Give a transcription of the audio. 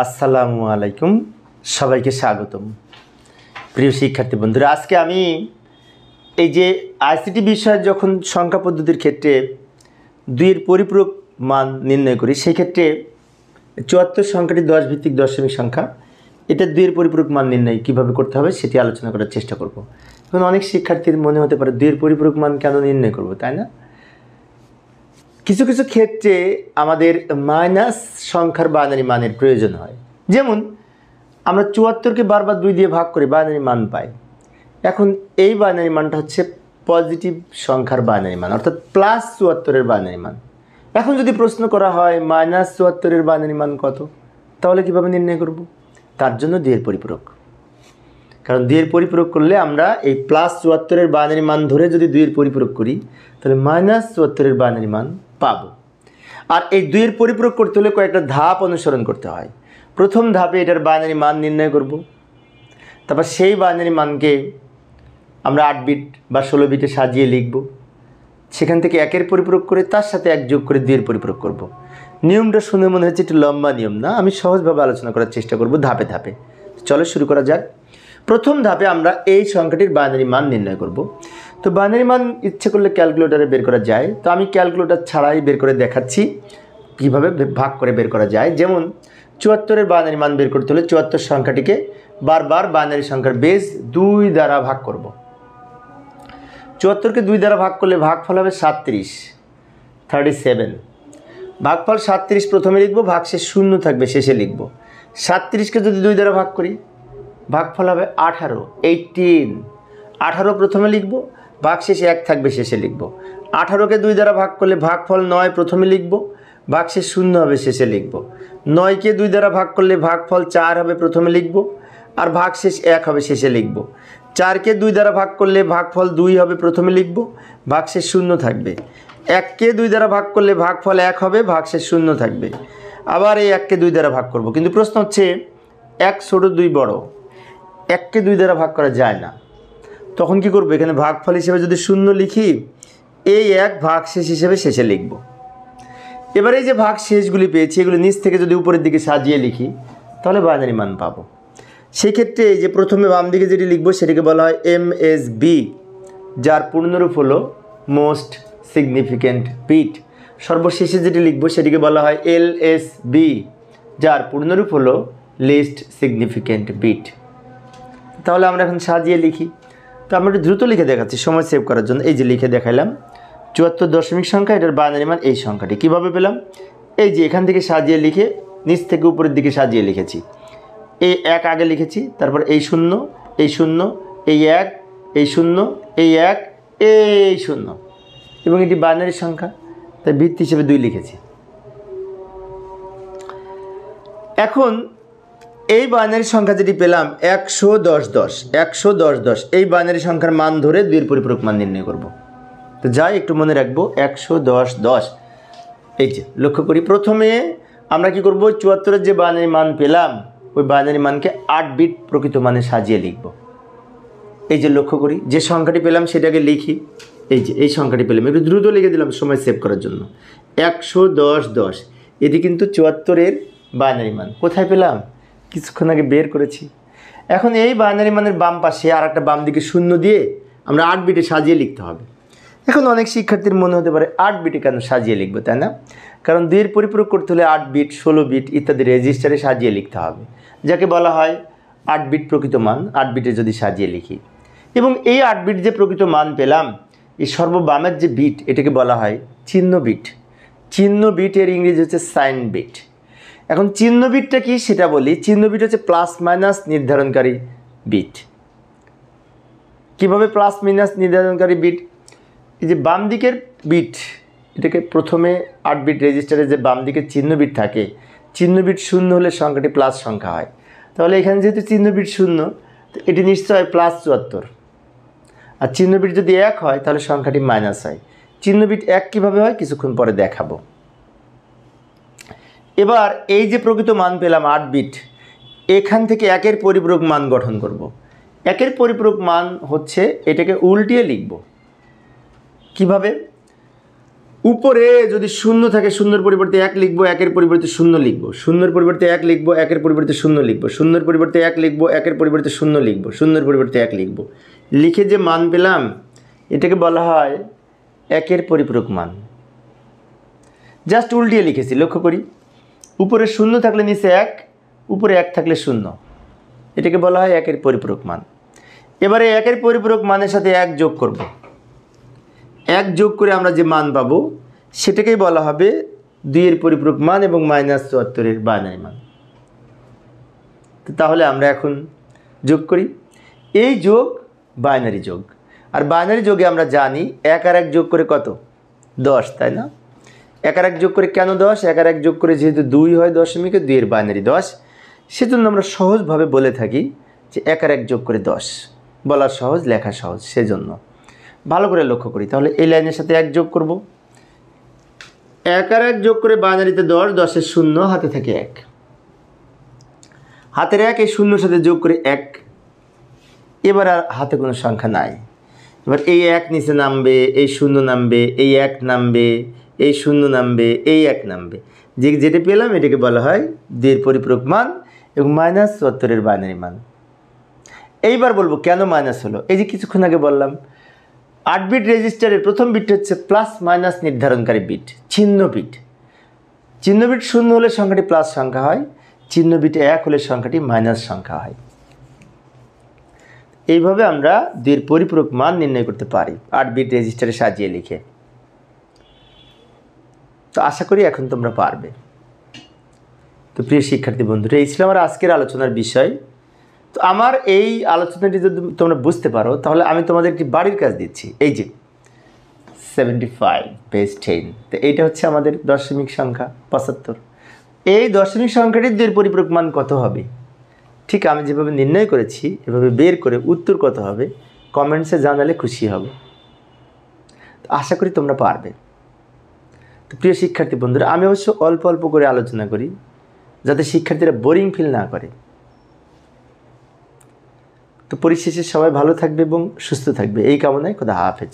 আসসালামু আলাইকুম, সবাইকে স্বাগতম। প্রিয় শিক্ষার্থী বন্ধুরা, আজকে আমি এই যে আইসিটি বিষয়ের যখন সংখ্যা পদ্ধতির ক্ষেত্রে দুইয়ের পরিপূরক মান নির্ণয় করি, সেই ক্ষেত্রে ৭৪ সংখ্যাটি 10 ভিত্তিক দশমিক সংখ্যা, এটা দুইয়ের পরিপূরক মান নির্ণয় কীভাবে করতে হবে সেটি আলোচনা করার চেষ্টা করব। এখন অনেক শিক্ষার্থীর মনে হতে পারে দুইয়ের পরিপূরক মান কেন নির্ণয় করব, তাই না? কিছু কিছু ক্ষেত্রে আমাদের মাইনাস সংখ্যার বাইনারি মানের প্রয়োজন হয়। যেমন আমরা ৭৪কে বারবার 2 দিয়ে ভাগ করে বাইনারি মান পাই। এখন এই বাইনারি মানটা হচ্ছে পজিটিভ সংখ্যার বাইনারি মান, অর্থাৎ +৭৪-এর বাইনারি মান। এখন যদি প্রশ্ন করা হয় -৭৪-এর বাইনারি মান কত, তাহলে কীভাবে নির্ণয় করব? তার জন্য দুইয়ের পরিপূরক। কারণ দুইয়ের পরিপূরক করলে আমরা এই +৭৪-এর বাইনারি মান ধরে যদি দুইয়ের পরিপূরক করি, তাহলে -৭৪-এর বাইনারি মান পাব। আর এই দুইয়ের পরিপূরক করতে হলে কয়েকটা ধাপ অনুসরণ করতে হয়। প্রথম ধাপে এটার বাইনারি মান নির্ণয় করব, তারপর সেই বাইনারি মানকে আমরা 8 বিট বা 16 বিটে সাজিয়ে লিখব। সেখান থেকে একের পরিপূরক করে তার সাথে 1 যোগ করে দুইয়ের পরিপূরক করব। নিয়মটা শুনে মনে হচ্ছে একটু লম্বা নিয়ম না, আমি সহজভাবে আলোচনা করার চেষ্টা করব ধাপে ধাপে। চলো শুরু করা যাক। প্রথম ধাপে আমরা এই সংখ্যাটির বাইনারি মান নির্ণয় করব। তো বাইনারি মান ইচ্ছে করলে ক্যালকুলেটরে বের করা যায়, তো আমি ক্যালকুলেটর ছাড়াই বের করে দেখাচ্ছি কীভাবে ভাগ করে বের করা যায়। যেমন ৭৪-এর বাইনারি মান বের করতে হলে ৭৪ সংখ্যাটিকে বারবার বাইনারি সংখ্যার বেস 2 দ্বারা ভাগ করব। ৭৪কে 2 দ্বারা ভাগ করলে ভাগফল হবে 37। ভাগফল 37 প্রথমে লিখব, ভাগশেষ 0 থাকবে শেষে লিখব। 37কে যদি 2 দ্বারা ভাগ করি, ভাগফল হবে 18 18 প্রথমে লিখব, ভাগশেষে 1 থাকবে শেষে লিখব। 18কে 2 দ্বারা ভাগ করলে ভাগফল 9 প্রথমে লিখব, ভাগশেষ 0 হবে শেষে লিখব। 9কে 2 দ্বারা ভাগ করলে ভাগফল 4 হবে প্রথমে লিখব, আর ভাগশেষ 1 হবে শেষে লিখব। 4কে 2 দ্বারা ভাগ করলে ভাগফল 2 হবে প্রথমে লিখব, ভাগশেষ 0 থাকবে। 1কে 2 দ্বারা ভাগ করলে ভাগফল 1 হবে, ভাগশেষ 0 থাকবে। আবার এই 1কে 2 দ্বারা ভাগ করব, কিন্তু প্রশ্ন হচ্ছে 1 ছোট 2 বড়, 1কে 2 দ্বারা ভাগ করা যায় না। তখন কি করব? এখানে ভাগফল হিসেবে যদি 0 লিখি, এই 1 ভাগশেষ হিসেবে শেষে লিখব। এবার এই যে ভাগশেষগুলি পেয়েছি, এগুলো নিচ থেকে যদি উপরের দিকে সাজিয়ে লিখি, তাহলে বাইনারি মান পাবো। সেই ক্ষেত্রে এই যে প্রথমে বাম দিকে যেটি লিখব সেটিকে বলা হয় MSB, যার পূর্ণরূপ হলো মোস্ট সিগনিফিক্যান্ট বিট। সর্বশেষে যেটি লিখব সেটিকে বলা হয় LSB, যার পূর্ণরূপ হলো লিস্ট সিগনিফিক্যান্ট বিট। তাহলে আমরা এখন সাজিয়ে লিখি। তো আমরা একটু দ্রুত লিখে দেখাচ্ছি সময় সেভ করার জন্য। এই যে লিখে দেখাইলাম ৭৪ দশমিক সংখ্যা, এটার বাইনারি মান এই সংখ্যাটি। কীভাবে পেলাম? এই যে এখান থেকে সাজিয়ে লিখে নিচ থেকে উপরের দিকে সাজিয়ে লিখেছি। এই 1 আগে লিখেছি, তারপর এই 0, এই 0, এই 1, এই 0, এই 1, এই 0, এবং এটি বাইনারি সংখ্যা, তাই ভিত্তি হিসেবে 2 লিখেছি। এখন এই বাইনারি সংখ্যা যেটি পেলাম 110, এই বাইনারি সংখ্যার মান ধরে দুইয়ের পরিপূরক মান নির্ণয় করব। তো যাই একটু মনে রাখবো 110। এই যে লক্ষ্য করি, প্রথমে আমরা কি করব? ৭৪-এর যে বাইনারি মান পেলাম, ওই বাইনারি মানকে 8 বিট প্রকৃত মানে সাজিয়ে লিখব। এই যে লক্ষ্য করি, যে সংখ্যাটি পেলাম সেটাকে লিখি। এই যে এই সংখ্যাটি পেলাম, একটু দ্রুত লিখে দিলাম সময় সেভ করার জন্য। 110, এটি কিন্তু ৭৪-এর বাইনারি মান। কোথায় পেলাম? কিছুক্ষণ আগে বের করেছি। এখন এই বাইনারি মানের বাম পাশে আর একটা বাম দিকে 0 দিয়ে আমরা 8 বিটে সাজিয়ে লিখতে হবে। এখন অনেক শিক্ষার্থীর মনে হতে পারে 8 বিটে কেন সাজিয়ে লিখবো, তাই না? কারণ দুইয়ের পরিপূরক করতে হলে 8 বিট, 16 বিট ইত্যাদি রেজিস্টারে সাজিয়ে লিখতে হবে, যাকে বলা হয় 8 বিট প্রকৃত মান। 8 বিটে যদি সাজিয়ে লিখি, এবং এই 8 বিট যে প্রকৃত মান পেলাম, এই সর্ববামের যে বিট, এটাকে বলা হয় চিহ্ন বিট। চিহ্ন বিটের ইংরেজি হচ্ছে সাইন বিট। এখন চিহ্ন বিটটা কি সেটা বলি। চিহ্ন বিট হচ্ছে প্লাস মাইনাস নির্ধারণকারী বিট। কীভাবে প্লাস মাইনাস নির্ধারণকারী বিট? এই যে বাম দিকের বিট, এটাকে প্রথমে 8 বিট রেজিস্টারে যে বাম দিকের চিহ্ন বিট থাকে, চিহ্ন বিট 0 হলে সংখ্যাটি প্লাস সংখ্যা হয়। তাহলে এখানে যেহেতু চিহ্ন বিট 0, তো এটি নিশ্চয় হয় +৭৪। আর চিহ্ন বিট যদি 1 হয়, তাহলে সংখ্যাটি মাইনাস হয়। চিহ্ন বিট 1 কীভাবে হয় কিছুক্ষণ পরে দেখাবো। এবার এই যে প্রকৃত মান পেলাম 8 বিট, এখান থেকে 1-এর পরিপূরক মান গঠন করব। 1-এর পরিপূরক মান হচ্ছে, এটাকে উল্টিয়ে লিখব। কিভাবে? উপরে যদি শূন্য থাকে শূন্যর পরিবর্তে 1 লিখবো, 1-এর পরিবর্তে 0 লিখবো, 0-এর পরিবর্তে 1 লিখবো, 1-এর পরিবর্তে 0 লিখবো, 0-এর পরিবর্তে 1 লিখবো, 1-এর পরিবর্তে 0 লিখবো, 0-এর পরিবর্তে 1 লিখবো। লিখে যে মান পেলাম এটাকে বলা হয় 1-এর পরিপূরক মান। জাস্ট উল্টিয়ে লিখেছি, লক্ষ্য করি। উপরে 0 থাকলে নিচে 1, উপরে 1 থাকলে 0, এটাকে বলা হয় 1-এর পরিপূরক মান। এবারে 1-এর পরিপূরক মানের সাথে 1 যোগ করব। 1 যোগ করে আমরা যে মান পাবো সেটাকেই বলা হবে 2-এর পরিপূরক মান এবং -74-এর বাইনারি মান। তাহলে আমরা এখন যোগ করি। এই যোগ বাইনারি যোগ, আর বাইনারি যোগে আমরা জানি 1 আর 1 যোগ করে কত? 10, তাই না? 1 আর 1 যোগ করে কেন 10? 1 আর 1 যোগ করে যেহেতু 2 হয় দশমিকে, 2-এর বাইনারি 10, সেজন্য আমরা সহজভাবে বলে থাকি যে 1 আর 1 যোগ করে 10। বলা সহজ, লেখা সহজ, সেজন্য ভালো করে লক্ষ্য করি। তাহলে এই লাইনের সাথে 1 যোগ করব। 1 আর 1 যোগ করে বাইনারিতে 10, 10-এর 0, হাতে থাকে 1। হাতের 1 এই 0-এর সাথে যোগ করে 1। এবার আর হাতে কোনো সংখ্যা নাই। এবার এই 1 নিচে নামবে, এই 0 নামবে, এই 1 নামবে, এই 0 নামবে, এই 1 নামবে। যেটা পেলাম এটাকে বলা হয় 2-এর পরিপূরক মান এবং -74-এর বাইনারি মান। এইবার বলবো কেন মাইনাস হলো। এই যে কিছুক্ষণ আগে বললাম 8 বিট রেজিস্টারের প্রথম বিট হচ্ছে প্লাস মাইনাস নির্ধারণকারী বিট, চিহ্ন বিট। চিহ্ন বিট 0 হলে সংখ্যাটি প্লাস সংখ্যা হয়, চিহ্ন বিট 1 হলে সংখ্যাটি মাইনাস সংখ্যা হয়। এইভাবে আমরা 2-এর পরিপূরক মান নির্ণয় করতে পারি 8 বিট রেজিস্টারে সাজিয়ে লিখে। তো আশা করি এখন তোমরা পারবে। তো প্রিয় শিক্ষার্থী বন্ধুরা, এই ছিল আমার আজকের আলোচনার বিষয়। তো আমার এই আলোচনাটি যদি তোমরা বুঝতে পারো তাহলে আমি তোমাদের একটি বাড়ির কাজ দিচ্ছি। এই যে 75 পেজ 10, তো এইটা হচ্ছে আমাদের দশমিক সংখ্যা 75। এই দশমিক সংখ্যাটির 2-এর পরিপূরক মান কত হবে? ঠিক আমি যেভাবে নির্ণয় করেছি এভাবে বের করে উত্তর কত হবে কমেন্টসে জানালে খুশি হব। তো আশা করি তোমরা পারবে। তো প্রিয় শিক্ষার্থী বন্ধুরা, আমি অবশ্য অল্প অল্প করে আলোচনা করি যাতে শিক্ষার্থীরা বোরিং ফিল না করে। তো পরিশেষে সবাই ভালো থাকবে এবং সুস্থ থাকবে এই কামনায়। খোদা হাফেজ।